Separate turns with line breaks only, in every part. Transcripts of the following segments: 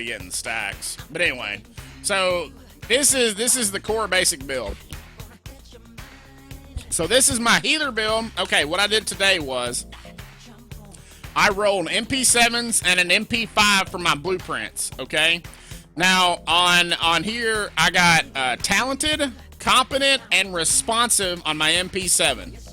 be getting stacks. But anyway, so this is the core basic build. So this is my healer build. Okay, what I did today was I rolled MP7s and an MP5 for my blueprints, okay? Now, on here, I got talented, competent, and responsive on my MP7.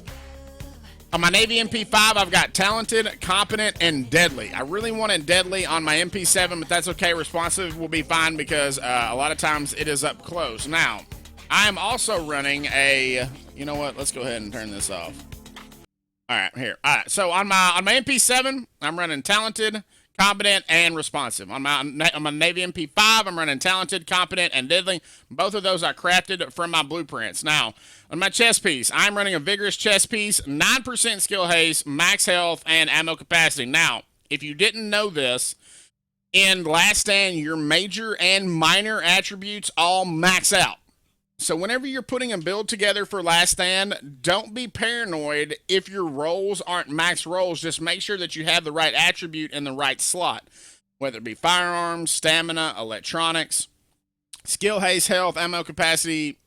On my Navy MP5, I've got talented, competent, and deadly. I really wanted deadly on my MP7, but that's okay. Responsive will be fine because a lot of times it is up close. Now, I am also running a... You know what? Let's go ahead and turn this off. All right, here. All right, so on my MP7, I'm running talented, competent, and responsive. On my Navy MP5, I'm running talented, competent, and deadly. Both of those I crafted from my blueprints. Now, on my chest piece, I'm running a vigorous chest piece, 9% skill haste, max health, and ammo capacity. Now, if you didn't know this, in Last Stand, your major and minor attributes all max out. So whenever you're putting a build together for Last Stand, don't be paranoid if your rolls aren't max rolls. Just make sure that you have the right attribute in the right slot, whether it be firearms, stamina, electronics, skill, haste, health, ammo capacity,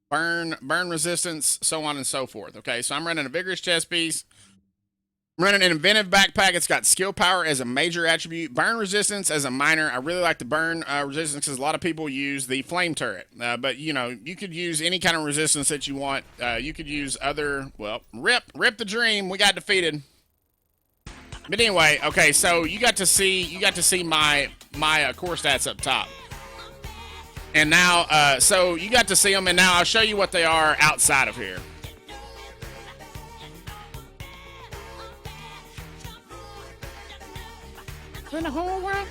burn resistance, so on and so forth. Okay, so I'm running a vigorous chest piece. I'm running an inventive backpack. It's got skill power as a major attribute, burn resistance as a minor. I really like the burn resistance because a lot of people use the flame turret. But, you know, you could use any kind of resistance that you want. You could use other, well, rip the dream. We got defeated. But anyway, okay, so you got to see my core stats up top. And now, so you got to see them, and now I'll show you what they are outside of here. In the whole world,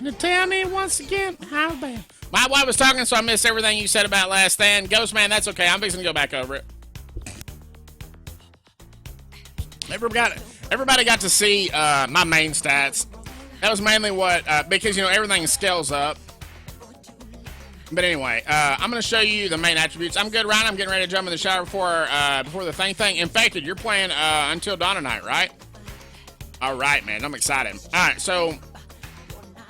and tell me once again how bad. My wife was talking, so I missed everything you said about Last Stand. Ghost Man, that's okay. I'm fixing to go back over it. Everybody got to see my main stats. That was mainly what, because, you know, everything scales up. But anyway, I'm going to show you the main attributes. I'm good, Ryan. I'm getting ready to jump in the shower before the thing. Infected, you're playing until dawn tonight, right? All right, man. I'm excited. All right, so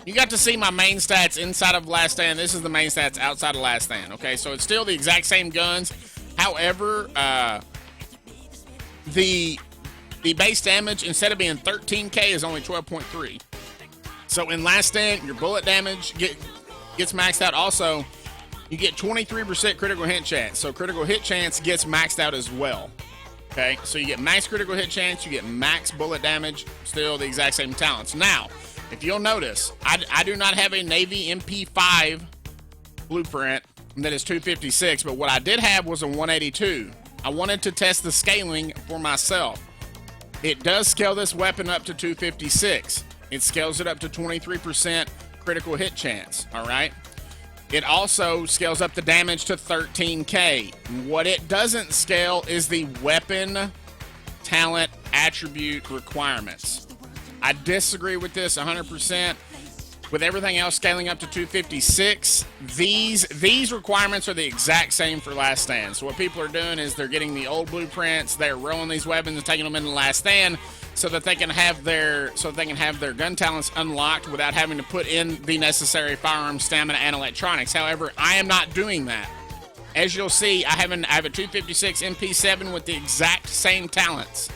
you got to see my main stats inside of Last Stand. This is the main stats outside of Last Stand, okay? So it's still the exact same guns. However, the base damage, instead of being 13K, is only 12.3. So in Last Stand, your bullet damage gets maxed out. Also, you get 23% critical hit chance. So critical hit chance gets maxed out as well. Okay, so you get max critical hit chance, you get max bullet damage, still the exact same talents. Now, if you'll notice, I do not have a Navy MP5 blueprint that is 256, but what I did have was a 182. I wanted to test the scaling for myself. It does scale this weapon up to 256. It scales it up to 23% critical hit chance, all right? It also scales up the damage to 13K. What it doesn't scale is the weapon talent attribute requirements. I disagree with this 100%. With everything else scaling up to 256, these requirements are the exact same for Last Stand. So what people are doing is they're getting the old blueprints, they're rolling these weapons and taking them into Last Stand so that they can have their gun talents unlocked without having to put in the necessary firearms, stamina, and electronics. However, I am not doing that. As you'll see, I have a 256 MP7 with the exact same talents.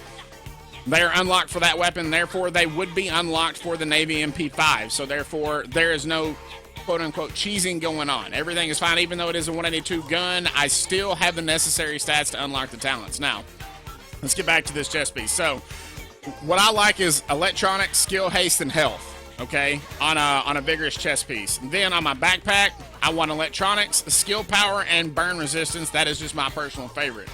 They are unlocked for that weapon, therefore they would be unlocked for the Navy MP5. So therefore, there is no quote-unquote cheesing going on. Everything is fine. Even though it is a 182 gun, I still have the necessary stats to unlock the talents. Now, let's get back to this chest piece. So, what I like is electronics, skill, haste, and health, okay, on a vigorous chest piece. And then on my backpack, I want electronics, skill power, and burn resistance. That is just my personal favorite.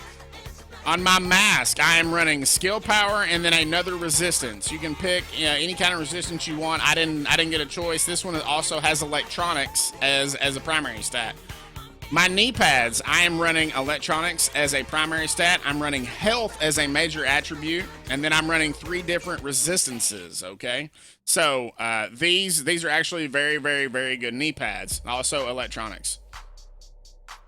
On my mask, I am running skill power and then another resistance. You can pick any kind of resistance you want. I didn't get a choice. This one also has electronics as a primary stat. My knee pads, I am running electronics as a primary stat. I'm running health as a major attribute, and then I'm running 3 different resistances, okay? So these are actually very, very, very good knee pads. Also electronics.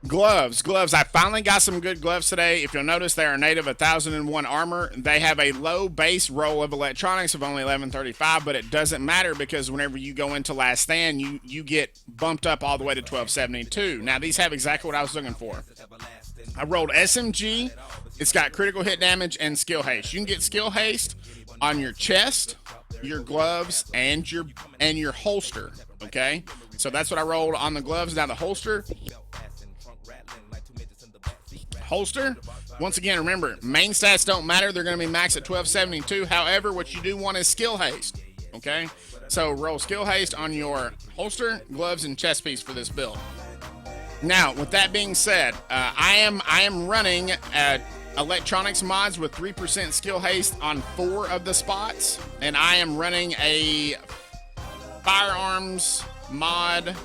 Gloves. I finally got some good gloves today. If you'll notice, they are native 1001 armor. They have a low base roll of electronics of only 1135, but it doesn't matter because whenever you go into last stand, you get bumped up all the way to 1272. Now, these have exactly what I was looking for. I rolled SMG. It's got critical hit damage and skill haste. You can get skill haste on your chest, your gloves, and your holster. Okay, so that's what I rolled on the gloves. Now the holster, once again, remember, main stats don't matter. They're going to be maxed at 1272. However, what you do want is skill haste. Okay, so roll skill haste on your holster, gloves, and chest piece for this build. Now, with that being said, I am running electronics mods with 3% skill haste on 4 of the spots, and I am running a firearms mod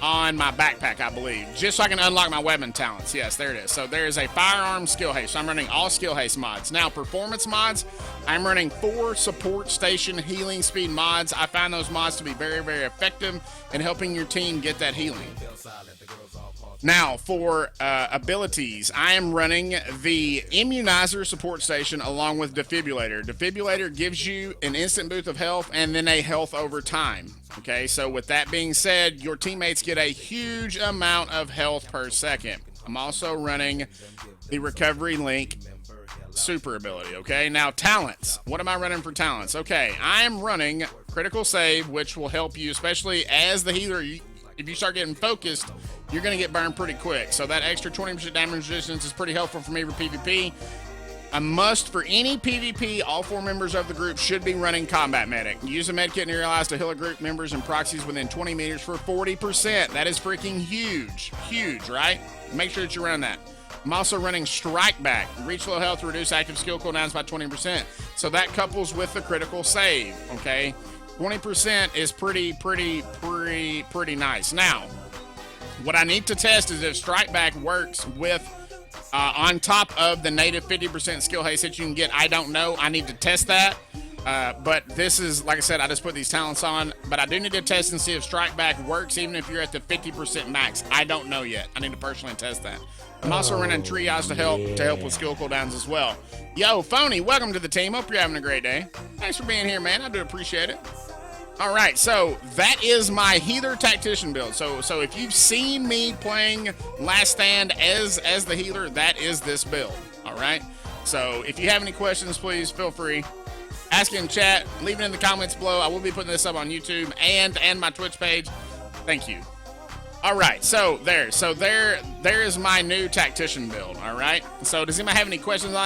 on my backpack, I believe, just so I can unlock my weapon talents. Yes, there it is. So there is a firearm skill haste. So I'm running all skill haste mods. Now, performance mods, I'm running 4 support station healing speed mods. I find those mods to be very, very effective in helping your team get that healing. Now, for abilities, I am running the Immunizer support station along with Defibrillator. Defibrillator gives you an instant boost of health and then a health over time. Okay, so with that being said, your teammates get a huge amount of health per second. I'm also running the Recovery Link super ability. Okay, now talents. What am I running for talents? Okay, I am running Critical Save, which will help you, especially as the healer. If you start getting focused, you're going to get burned pretty quick. So that extra 20% damage resistance is pretty helpful for me for PvP. A must for any PvP, all 4 members of the group should be running Combat Medic. Use a medkit and realize to heal a group members and proxies within 20 meters for 40%. That is freaking huge. Huge, right? Make sure that you run that. I'm also running Strike Back. Reach low health to reduce active skill cooldowns by 20%. So that couples with the critical save, okay? 20% is pretty nice. Now, what I need to test is if Strike Back works with on top of the native 50% skill haste that you can get. I don't know. I need to test that. But this is, like I said, I just put these talents on. But I do need to test and see if Strike Back works even if you're at the 50% max. I don't know yet. I need to personally test that. I'm also running Triage to help with skill cooldowns as well. Yo, Phony, welcome to the team. Hope you're having a great day. Thanks for being here, man. I do appreciate it. All right, so that is my healer tactician build. So if you've seen me playing Last Stand as the healer, that is this build. All right. So if you have any questions, please feel free. Ask it in chat. Leave it in the comments below. I will be putting this up on YouTube and my Twitch page. Thank you. All right, so there is my new tactician build. All right. So does anybody have any questions on